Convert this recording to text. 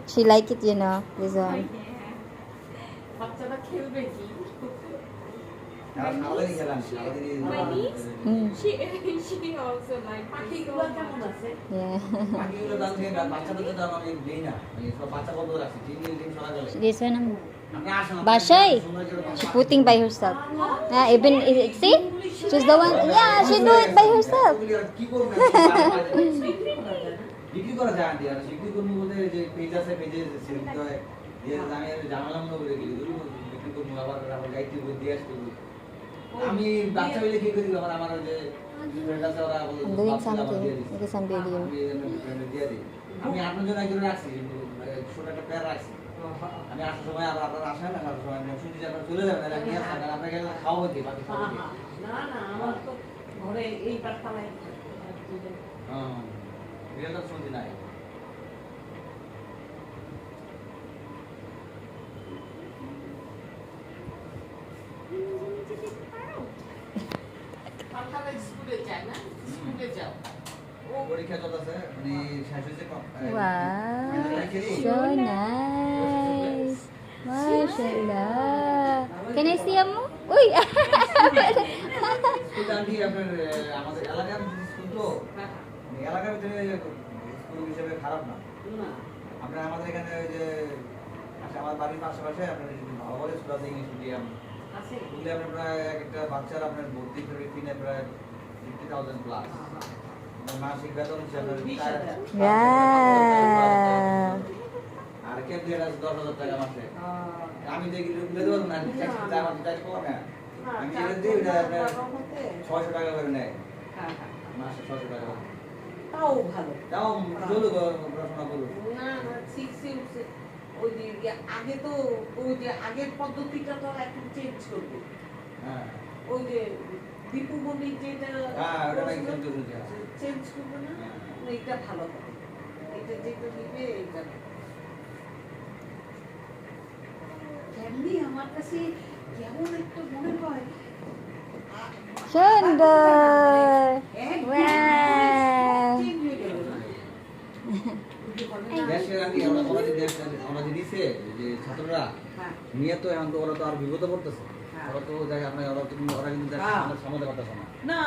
She like it, you know, this one. My niece, she also like it so much. Yeah. This one, Bashay. She putting by herself. Even see, she's the one. Yeah, she do it by herself. বিক্রি করা যায় aunty আর বিক্রি করবো বলতে যে page আছে পেজে sell দিতে হয় যে আমি জানালাম না বলে গেলি বিক্রি করবো আবার আবার গাইতে দিয়ে আসতে আমি বাচ্চা হইলে কি করি আমার আমার যে ফ্রেন্ড আছে ওরা বলে I'm doing something. It is some video. আমি আপনার জন্য একজন রাখছি ছোট একটা পেয়ার রাখছি আমি আসার সময় আবার আপনারা আসেন না আসার সময় শুনছি যে আপনারা চলে যাবেন না নিয়ে আসেন আপনাকে খাওয়াবো কি বাকি খাওয়াবো কি না না আমার তো ঘরে এই পাঠশালায় হ্যাঁ এটা তো শুনছি নাই পাঠশালায় স্কুলে যায় না স্কুলে যাও পরীক্ষা চলতেছে মানে শেষ হয়েছে Wow, so nice. Mashallah. Can I see Ammu? Uy! School aunty আপনার আমাদের এলাকার স্কুল তো এলাকার ভিতরে স্কুল হিসেবে খারাপ না আপনার আমাদের এখানে ওই যে আমার বাড়ির পাশাপাশি আপনার ভালো ভালো স্কুল আছে ইংলিশ মিডিয়াম স্কুলে আপনার প্রায় একটা বাচ্চার আপনার ভর্তি করে কিনে প্রায় 50,000 প্লাস মাসিক বেতন হচ্ছে আপনার Wow. আর কে দিয়ে 10,000 টাকা মাসে আমি দেখি দিতে পারবো না আমার চাই পাবো না আমি এটা দিই ওটা আপনার 600 টাকা করে নেয় মাসে 600 টাকা তাও ভালো তাও চলো পড়াশোনা করুন না না শিখছি ওই যে আগে তো ওই যে আগের পদ্ধতিটা তো এখন চেঞ্জ করবে হ্যাঁ ওই যে দীপু মনি যেটা হ্যাঁ ওটা নাকি চেঞ্জ করতে আছে চেঞ্জ করবে না এইটা ভালো হবে এটা যেটা দিবে এইটা এমনি আমার কাছে কেমন একটা মনে হয় Sundar. Wow. চেঞ্জ হয়ে গেল না দেশের আগে আমরা যে দিছে যে ছাত্ররা নিয়ে তো এখন তো ওরা তো আর বিপদে পড়তেছে ওরা তো জায়গায় আপনার ওরা কিন্তু সমাধান করতেছে না